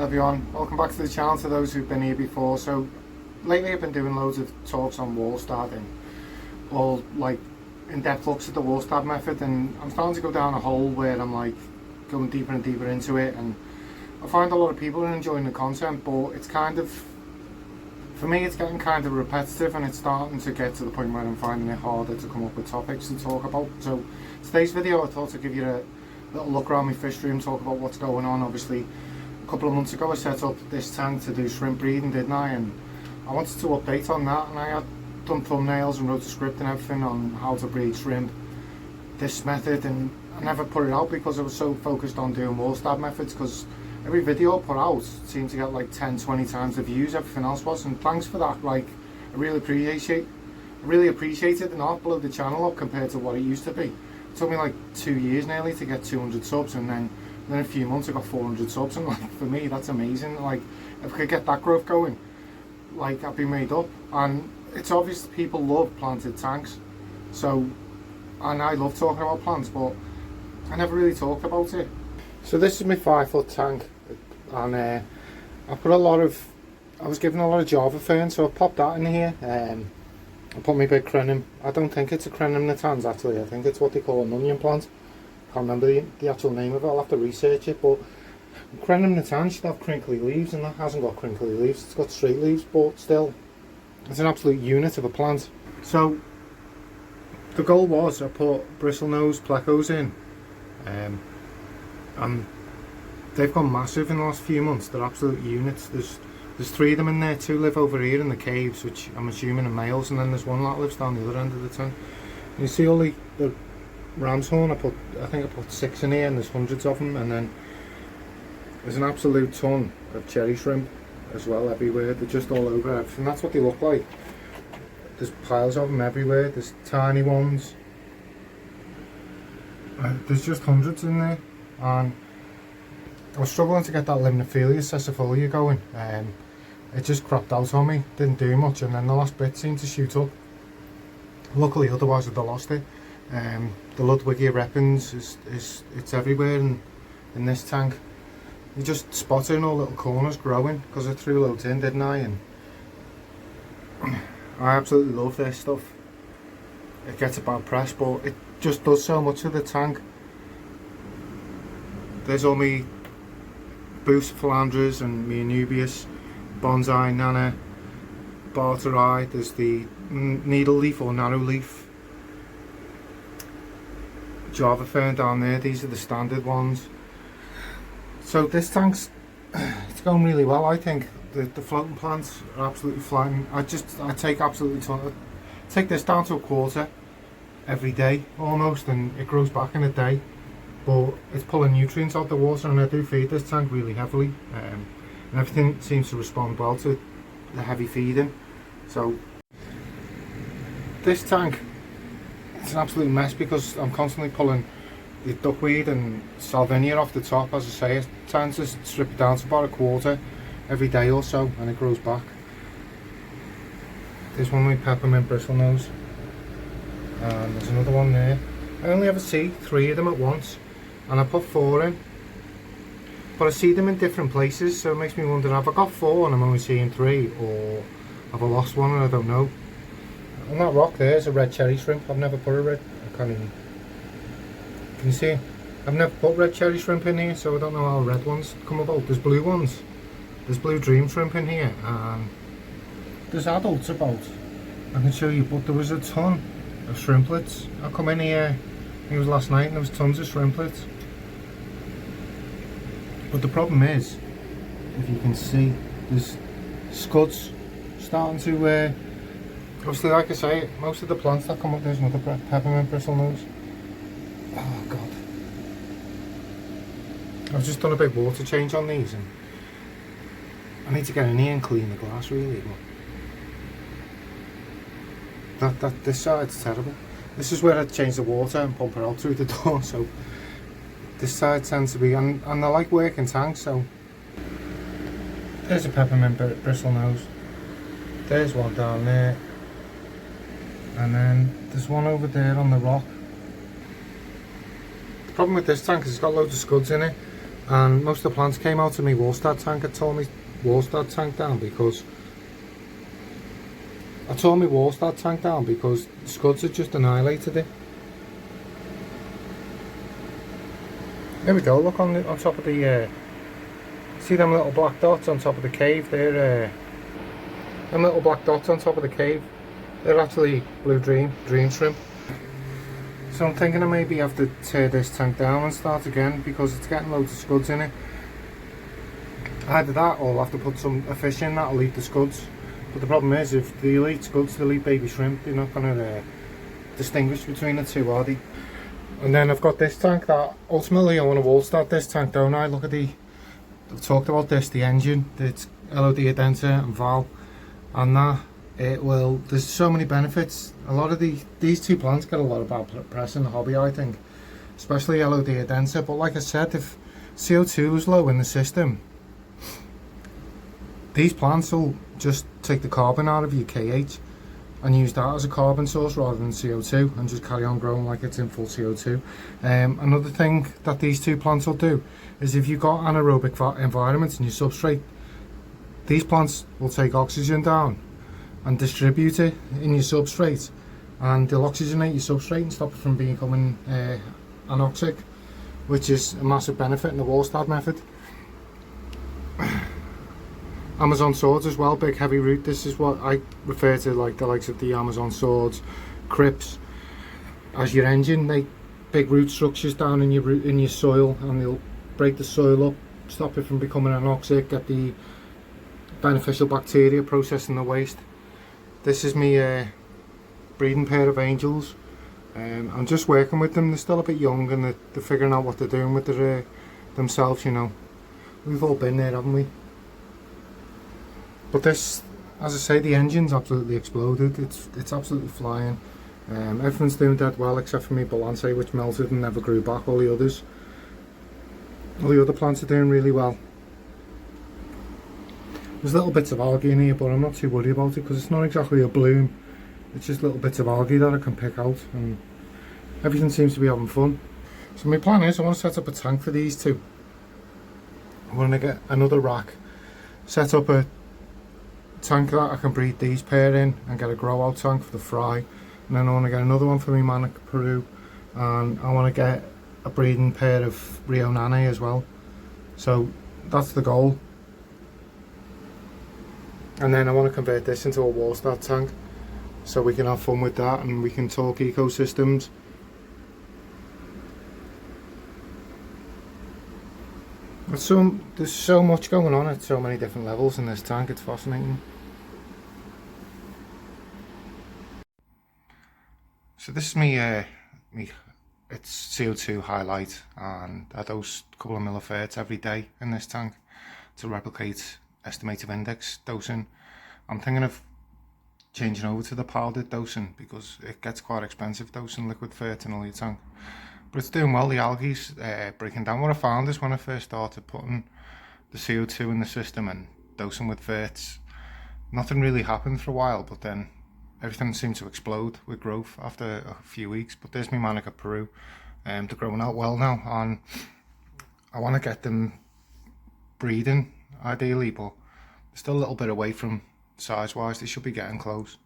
Hello everyone, welcome back to the channel to those who've been here before. So lately I've been doing loads of talks on Walstad and all like in-depth looks at the Walstad method, and I'm starting to go down a hole where I'm like going deeper and deeper into it, and I find a lot of people are enjoying the content, but it's kind of, for me it's getting kind of repetitive, and it's starting to get to the point where I'm finding it harder to come up with topics to talk about. So today's video I thought I'd give you a little look around my fish room, talk about what's going on. Obviously a couple of months ago I set up this tank to do shrimp breeding, didn't I? And I wanted to update on that, and I had done thumbnails and wrote a script and everything on how to breed shrimp this method, and I never put it out because I was so focused on doing Walstad methods, because every video I put out seemed to get like 10-20 times the views everything else was, and thanks for that. Like, I really appreciate it, and I've blown the channel up compared to what it used to be. It took me like 2 years nearly to get 200 subs, and then a few months I got 400 subs, and like, for me that's amazing. Like, if I could get that growth going, like, I'd be made up. And it's obvious people love planted tanks, so, and I love talking about plants, but I never really talked about it. So this is my 5-foot tank, and I put a lot of, I was given a lot of Java fern, so I popped that in here. I put my big crenum. I don't think it's a crenum natans actually, I think it's what they call an onion plant. Can't remember the actual name of it, I'll have to research it, but crenum natans should have crinkly leaves, and that hasn't got crinkly leaves, it's got straight leaves, but still, it's an absolute unit of a plant. So the goal was I put Bristlenose Plecos in, and they've gone massive in the last few months. They're absolute units. There's 3 of them in there. 2 live over here in the caves, which I'm assuming are males, and then there's 1 that lives down the other end of the tank. And you see all the ram's horn, I think I put 6 in here, and there's hundreds of them. And then there's an absolute ton of cherry shrimp as well everywhere. They're just all over everything. That's what they look like. There's piles of them everywhere. There's tiny ones. There's just hundreds in there, and I was struggling to get that Limnophilia sessifolia going. It just cropped out on me, didn't do much, and then the last bit seemed to shoot up. Luckily, otherwise I'd have lost it. The Ludwigia repens it's everywhere in this tank. You just spot it in all little corners growing, because I threw loads in, didn't I? And I absolutely love this stuff. It gets a bad press, but it just does so much for the tank. There's all me Boost Philandras and me Anubias, Bonsai, Nana, Barterai. There's the needle leaf or narrow leaf Java fern down there. These are the standard ones. So this tank's it's going really well, I think. The floating plants are absolutely flying. I take absolutely take this down to a quarter every day almost, and it grows back in a day. But it's pulling nutrients out of the water, and I do feed this tank really heavily, and everything seems to respond well to the heavy feeding. So this tank, it's an absolute mess because I'm constantly pulling the duckweed and salvinia off the top. As I say, it tends to strip it down to about a quarter every day or so, and it grows back. There's one with peppermint bristlenose, and there's another one there. I only ever see 3 of them at once, and I put 4 in, but I see them in different places, so it makes me wonder, have I got 4 and I'm only seeing 3, or have I lost one and I don't know. On that rock there is a red cherry shrimp. I've never put a red, I can't even, can you see? I've never put red cherry shrimp in here, so I don't know how red ones come about. There's blue ones, there's blue dream shrimp in here, and there's adults about, I can show you, but there was a ton of shrimplets. I come in here, I think it was last night, and there was tons of shrimplets. But the problem is, if you can see, there's scuds starting to, obviously, like I say, most of the plants that come up, there's another peppermint bristlenose. Oh god. I've just done a big water change on these, and I need to get in here and clean the glass really, but this side's terrible. This is where I change the water and pump it out through the door, so this side tends to be, and I like working tanks, so there's a peppermint bristlenose, there's one down there, and then there's one over there on the rock. The problem with this tank is it's got loads of scuds in it, And most of the plants came out of my Walstad tank. I tore my Walstad tank down because the scuds had just annihilated it. There we go, look on top of the, see them little black dots on top of the cave? They're, them little black dots on top of the cave, they're actually blue dream shrimp. So I'm thinking I maybe have to tear this tank down and start again because it's getting loads of scuds in it. Either that or I'll have to put a fish in that'll eat the scuds. But the problem is, if they eat scuds, they'll eat baby shrimp. They're not going to distinguish between the two, are they? And then I've got this tank that ultimately I want to Walstad this tank, don't I? Look at I've talked about this, the engine, it's LOD adenser and valve, and that there's so many benefits. A lot of these two plants get a lot of bad press in the hobby, I think, especially LOD adenser. But like I said, if CO2 was low in the system, these plants will just take the carbon out of your KH and use that as a carbon source rather than CO2 and just carry on growing like it's in full CO2. Another thing that these two plants will do is if you've got anaerobic environments in your substrate, these plants will take oxygen down and distribute it in your substrate, and they'll oxygenate your substrate and stop it from becoming anoxic, which is a massive benefit in the Walstad method. Amazon swords as well, big heavy root. This is what I refer to, like the likes of the Amazon swords, crypts, as your engine. They big root structures down in your soil, and they'll break the soil up, stop it from becoming anoxic, get the beneficial bacteria processing the waste. This is my breeding pair of angels. I'm just working with them. They're still a bit young and they're figuring out what they're doing with themselves, you know. We've all been there, haven't we? But this, as I say, the engine's absolutely exploded. It's absolutely flying. Everything's doing dead well except for me Balancé, which melted and never grew back. All the other plants are doing really well. There's little bits of algae in here, but I'm not too worried about it because it's not exactly a bloom. It's just little bits of algae that I can pick out, and everything seems to be having fun. So my plan is I want to set up a tank for these two. I want to get another rack, set up a tank that I can breed these pair in, and get a grow out tank for the fry, and then I want to get another one for my Manacapuru, and I want to get a breeding pair of Rio Nane as well. So that's the goal. And then I want to convert this into a Walstad tank so we can have fun with that and we can talk ecosystems. There's so much going on at so many different levels in this tank, it's fascinating. So this is me it's CO2 highlight, and I dose a couple of milliferts every day in this tank to replicate estimative index dosing. I'm thinking of changing over to the powdered dosing because it gets quite expensive dosing liquid fert in all your tank. But it's doing well, the algae's breaking down. What I found is when I first started putting the CO2 in the system and dosing with ferts, nothing really happened for a while, but then everything seemed to explode with growth after a few weeks. But there's my Manacapuru, they're growing out well now, and I want to get them breeding ideally, but they're still a little bit away from size wise. They should be getting close.